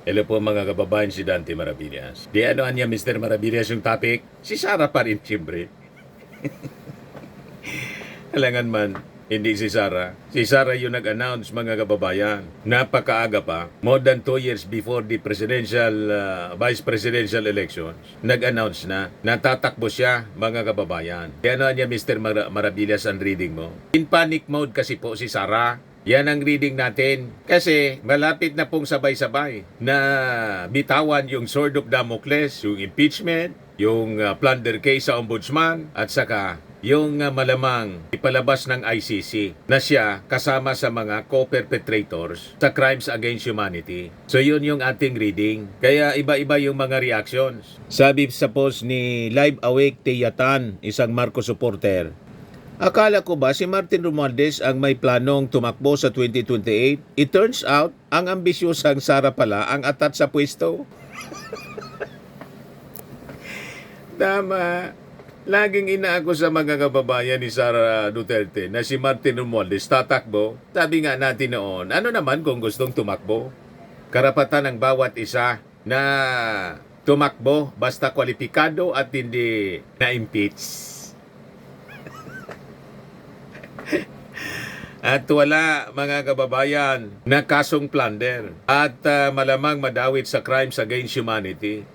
Hello po mga kababayan, si Dante Maravillas. Di ano niya Mr. Maravillas yung topic? Si Sara pa rin siyempre. Alangan man, hindi si Sara. Si Sara yung nag-announce mga kababayan. Napakaaga pa, more than 2 years before the vice presidential elections. Nag-announce na, natatakbo siya mga kababayan. Di ano niya Mr. Maravillas ang reading mo? In panic mode kasi po si Sara. Yan ang reading natin. Kasi malapit na pong sabay-sabay na bitawan yung Sword of Damocles, yung impeachment, yung plunder case sa ombudsman, at saka yung malamang ipalabas ng ICC na siya kasama sa mga co-perpetrators sa crimes against humanity. So yun yung ating reading. Kaya iba-iba yung mga reactions. Sabi sa post ni Live Awake Tiyatan, isang Marcos supporter, akala ko ba si Martin Romualdez ang may planong tumakbo sa 2028? It turns out, ang ambisyosang Sara pala ang atat sa pwesto. Tama. Laging inaako sa mga kababayan ni Sara Duterte na si Martin Romualdez tatakbo. Sabi nga natin noon, ano naman kung gustong tumakbo? Karapatan ng bawat isa na tumakbo basta kwalipikado at hindi na-impeach. At wala mga kababayan na kasong plunder at malamang madawit sa crimes against humanity.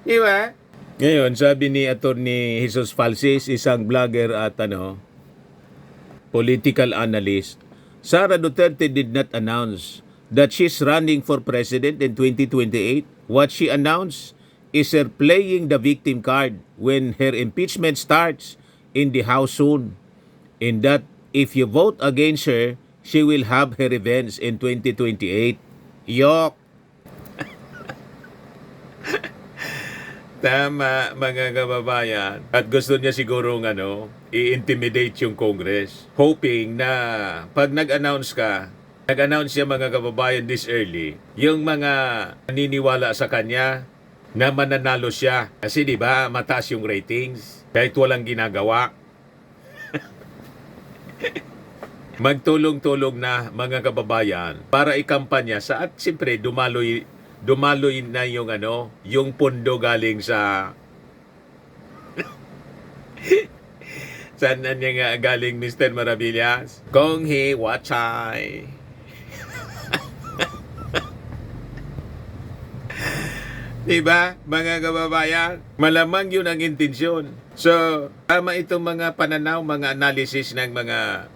Di ba? Ngayon, sabi ni Attorney Jesus Falsis, isang vlogger at political analyst, Sara Duterte did not announce that she's running for president in 2028. What she announced is her playing the victim card when her impeachment starts in the House soon. In that, if you vote against her, she will have her revenge in 2028. Yok! Tama, mga kababayan. At gusto niya siguro i-intimidate yung Congress. Hoping na pag nag-announce siya mga kababayan this early, yung mga naniniwala sa kanya na mananalo siya. Kasi di ba mataas yung ratings kahit walang ginagawa. Magtulong-tulong na mga kababayan para ikampanya sa at siyempre dumaloy na yung pondo galing sa saan na niya nga galing Mr. Maravillas? Kung hi wachay. Diba, mga kababayan? Malamang yun ang intensyon. So, tama itong mga pananaw, mga analysis ng mga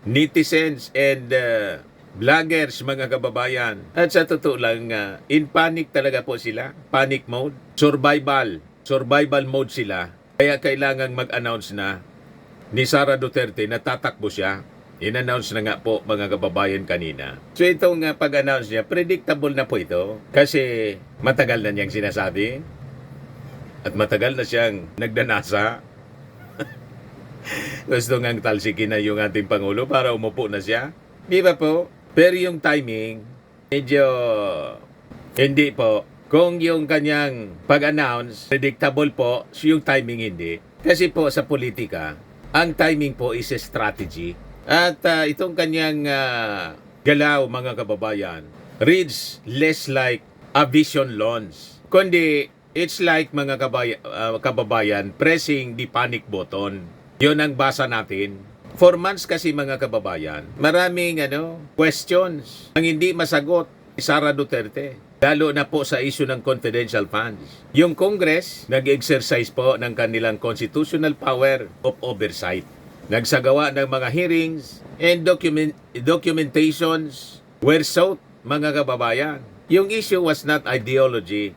netizens and vloggers, mga kababayan. At sa totoo lang, in panic talaga po sila. Panic mode. Survival mode sila. Kaya kailangang mag-announce na ni Sara Duterte na tatakbo siya. In-announce na nga po mga kababayan kanina. So itong pag-announce niya, predictable na po ito. Kasi matagal na niyang sinasabi. At matagal na siyang nagdanasa. Gusto ngang talsikin na yung ating Pangulo para umupo na siya. Di ba po? Pero yung timing, medyo hindi po. Kung yung kanyang pag-announce, predictable po, yung timing hindi. Kasi po sa politika, ang timing po is a strategy. At itong kanyang galaw, mga kababayan, reads less like a vision launch. Kundi, it's like mga kababayan pressing the panic button. Yun ang basa natin. 4 months kasi mga kababayan, maraming questions ang hindi masagot ni Sara Duterte. Lalo na po sa issue ng confidential funds. Yung Congress, nag-exercise po ng kanilang constitutional power of oversight. Nagsagawa ng mga hearings and documentations were sought, mga kababayan. Yung issue was not ideology.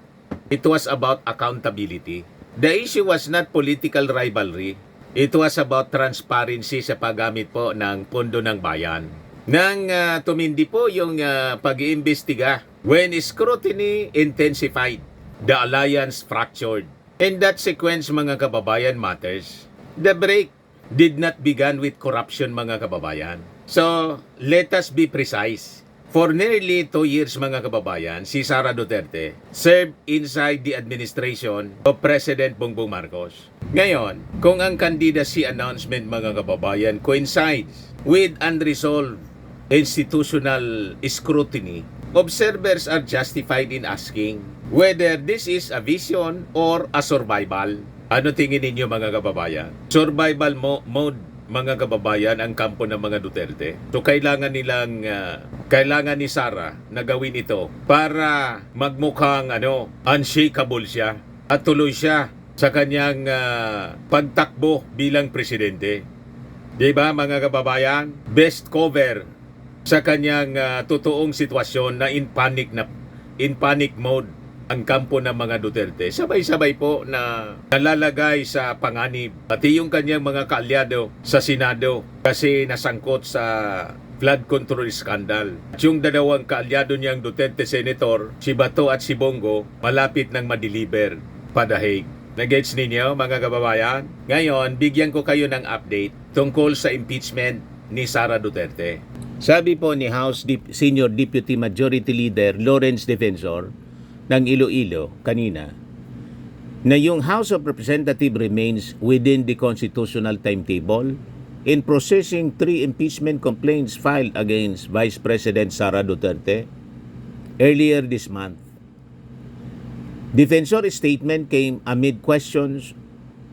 It was about accountability. The issue was not political rivalry. It was about transparency sa paggamit po ng pondo ng bayan. Nang tumindi po yung pag-iimbestiga, when scrutiny intensified, the alliance fractured. In that sequence, mga kababayan, matters. The break did not begin with corruption, mga kababayan. So, let us be precise. For nearly 2 years, mga kababayan, si Sara Duterte served inside the administration of President Bongbong Marcos. Ngayon, kung ang candidacy announcement, mga kababayan, coincides with unresolved institutional scrutiny, observers are justified in asking whether this is a vision or a survival. Ano tingin ninyo mga kababayan? Survival mode mga kababayan ang kampo ng mga Duterte. So kailangan ni Sara na gawin ito para magmukhang unshakable siya at tuloy siya sa kanyang pagtakbo bilang presidente. 'Di ba mga kababayan? Best cover sa kanyang totoong sitwasyon na in panic mode ang kampo ng mga Duterte. Sabay-sabay po na nalalagay sa panganib pati yung kanyang mga kaalyado sa Senado kasi nasangkot sa flood control scandal. At yung dalawang kaalyado niyang Duterte Senator, si Bato at si Bongo, malapit nang ma-deliver pa The Hague. Nag-gets ninyo mga kababayan? Ngayon, bigyan ko kayo ng update tungkol sa impeachment ni Sara Duterte. Sabi po ni House Senior Deputy Majority Leader Lawrence Defensor ng Iloilo kanina na yung House of Representatives remains within the constitutional timetable in processing 3 impeachment complaints filed against Vice President Sara Duterte earlier this month. Defensor's statement came amid questions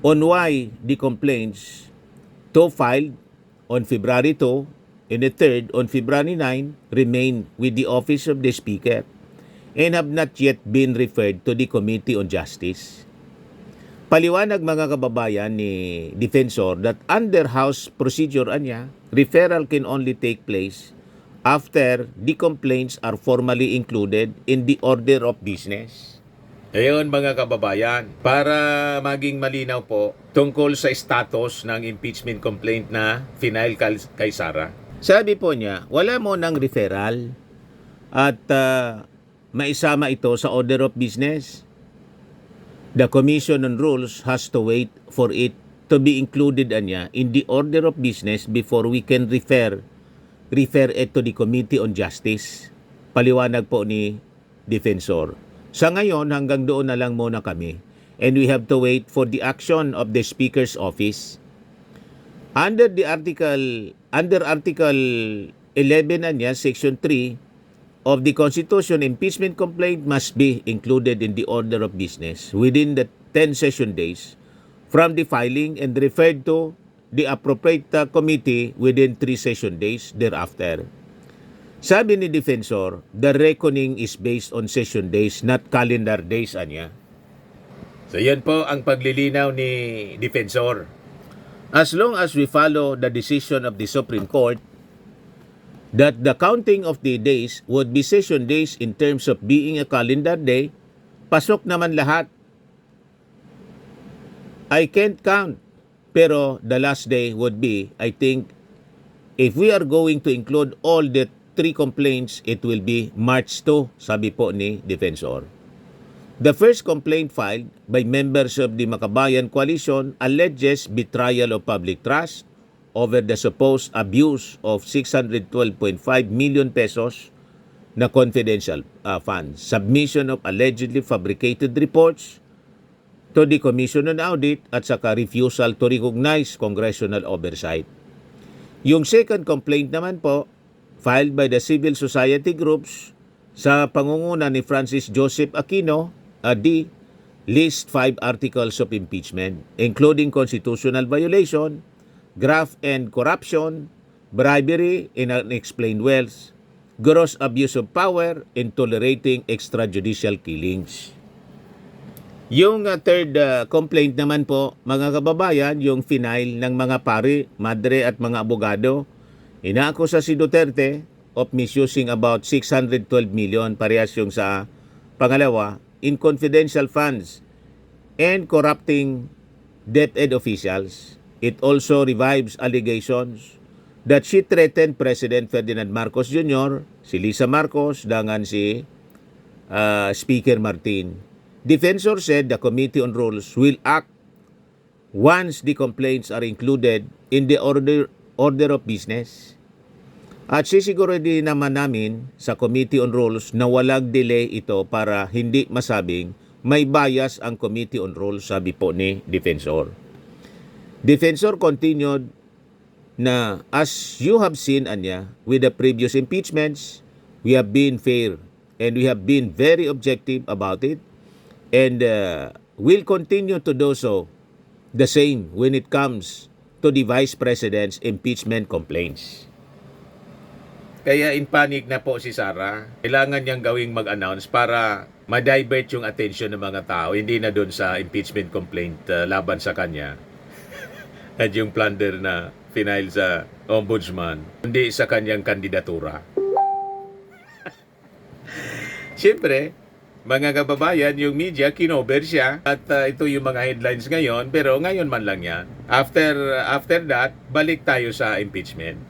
on why the complaints, 2 filed on February 2 and the third on February 9, remain with the Office of the Speaker and have not yet been referred to the Committee on Justice. Paliwanag mga kababayan ni Defensor that under House procedure referral can only take place after the complaints are formally included in the order of business. Ayun mga kababayan, para maging malinaw po tungkol sa status ng impeachment complaint na final kay Sara. Sabi po niya, wala mo ng referral at maisama ito sa order of business. The Commission on Rules has to wait for it to be included in the order of business before we can refer it to the Committee on Justice. Paliwanag po ni Defensor. Sa ngayon, hanggang doon na lang muna kami. And we have to wait for the action of the Speaker's Office. Under Article 11 Section 3 of the Constitution, impeachment complaint must be included in the order of business within the 10 session days from the filing and referred to the appropriate committee within 3 session days thereafter. Sabi ni Defensor, the reckoning is based on session days, not calendar days, anya. So yan po ang paglilinaw ni Defensor. As long as we follow the decision of the Supreme Court that the counting of the days would be session days in terms of being a calendar day, pasok naman lahat. I can't count, pero the last day would be, I think, if we are going to include all the 3 complaints, it will be March 2, sabi po ni Defensor. The first complaint filed by members of the Makabayan Coalition alleges betrayal of public trust over the supposed abuse of 612.5 million pesos na confidential funds, submission of allegedly fabricated reports to the Commission on Audit at saka refusal to recognize congressional oversight. Yung second complaint naman po, filed by the civil society groups sa pangunguna ni Francis Joseph Aquino, list 5 articles of impeachment, including constitutional violation, graft and corruption, bribery and unexplained wealth, gross abuse of power, and tolerating extrajudicial killings. Yung third complaint naman po, mga kababayan, yung final ng mga pari, madre at mga abogado, inaakusa si Duterte of misusing about 612 million, parehas yung sa pangalawa, in confidential funds and corrupting DepEd officials. It also revives allegations that she threatened President Ferdinand Marcos Jr., si Lisa Marcos, dangan si Speaker Martin. Defensor said the Committee on Rules will act once the complaints are included in the order of business. At sisiguro din naman namin sa Committee on Rules na walang delay ito para hindi masabing may bias ang Committee on Rules, sabi po ni Defensor. Defensor continued na as you have seen, with the previous impeachments, we have been fair and we have been very objective about it, and will continue to do so the same when it comes to the Vice President's impeachment complaints. Kaya in panic na po si Sara. Kailangan niyang gawing mag-announce para ma-divert yung attention ng mga tao. Hindi na doon sa impeachment complaint laban sa kanya. At yung plunder na final sa ombudsman. Hindi sa kanyang kandidatura. Siyempre, mga kababayan, yung media, kinover siya. At ito yung mga headlines ngayon. Pero ngayon man lang yan. After that, balik tayo sa impeachment.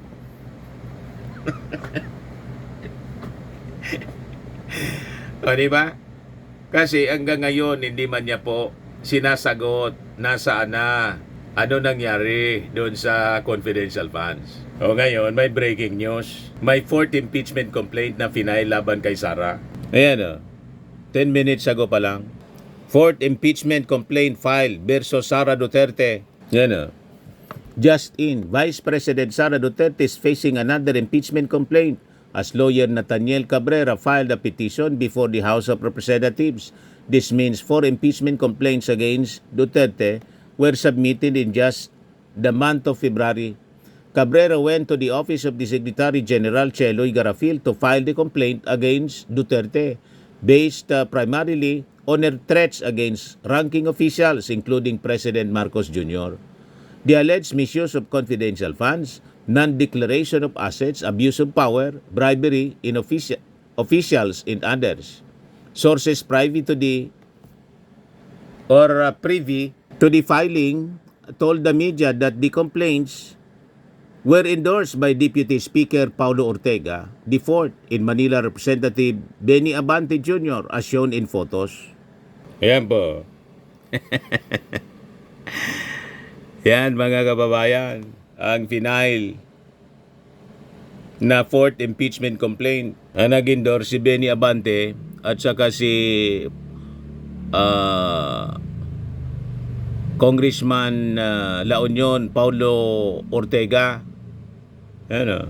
O, diba? Kasi hanggang ngayon, hindi man niya po sinasagot nasaan na, ano nangyari doon sa confidential funds. O ngayon, may breaking news. May fourth impeachment complaint na final laban kay Sara. Ayan o. 10 minutes ago pa lang. Fourth impeachment complaint filed versus Sara Duterte. Yan o. Just in, Vice President Sara Duterte is facing another impeachment complaint as lawyer Nathaniel Cabrera filed a petition before the House of Representatives. This means 4 impeachment complaints against Duterte were submitted in just the month of February. Cabrera went to the office of the Secretary General Cheloy Garafil to file the complaint against Duterte based primarily on her threats against ranking officials including President Marcos Jr. The alleged misuse of confidential funds, non-declaration of assets, abuse of power, bribery in officials and others. Sources privy to the filing told the media that the complaints were endorsed by Deputy Speaker Paulo Ortega, the fourth in Manila Representative Benny Abante Jr. as shown in photos. Ayan po. Yan mga kababayan, ang final na fourth impeachment complaint na nag-endorse si Benny Abante at saka si Congressman La Union Paulo Ortega. Ano?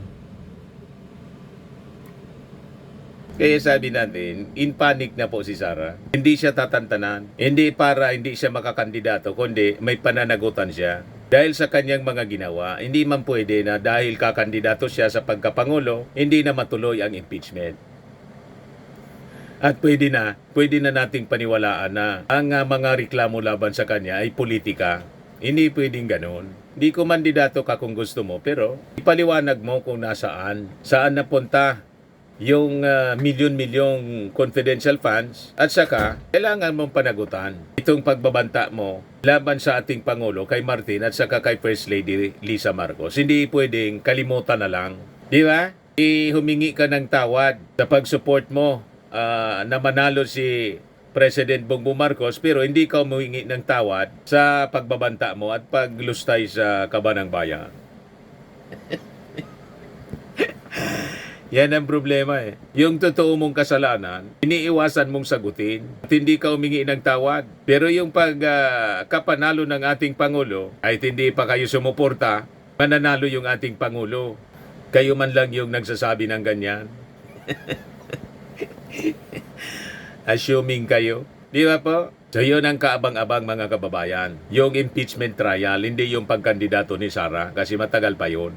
Kaya sabi natin, in panic na po si Sara. Hindi siya tatantanan. Hindi para hindi siya makakandidato, kundi may pananagutan siya. Dahil sa kanyang mga ginawa, hindi man pwede na dahil kakandidato siya sa pagkapangulo, hindi na matuloy ang impeachment. At pwede na nating paniwalaan na ang mga reklamo laban sa kanya ay politika. Hindi pwedeng ganun. Hindi ko mandidato ka kung gusto mo, pero ipaliwanag mo kung saan napunta yung milyon-milyong confidential funds at saka kailangan mong panagutan itong pagbabanta mo laban sa ating Pangulo kay Martin at saka kay First Lady Lisa Marcos. Hindi pwedeng kalimutan na lang. Di ba? Humingi ka ng tawad sa pag-support mo na manalo si President Bongbong Marcos pero hindi ka humingi ng tawad sa pagbabanta mo at paglustay sa kabanang bayan. Yan ang problema eh. Yung totoo mong kasalanan, iniiwasan mong sagutin at hindi ka humingi ng tawad. Pero yung kapanalo ng ating Pangulo, ay hindi pa kayo sumuporta, mananalo yung ating Pangulo. Kayo man lang yung nagsasabi ng ganyan. Assuming kayo. Di ba po? So yun ang kaabang-abang mga kababayan. Yung impeachment trial, hindi yung pagkandidato ni Sara kasi matagal pa yun.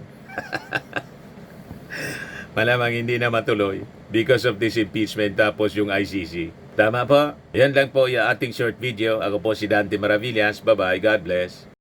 Malamang hindi na matuloy because of this impeachment tapos yung ICC. Tama po? Yan lang po yung ating short video. Ako po si Dante Maravillas. Bye-bye. God bless.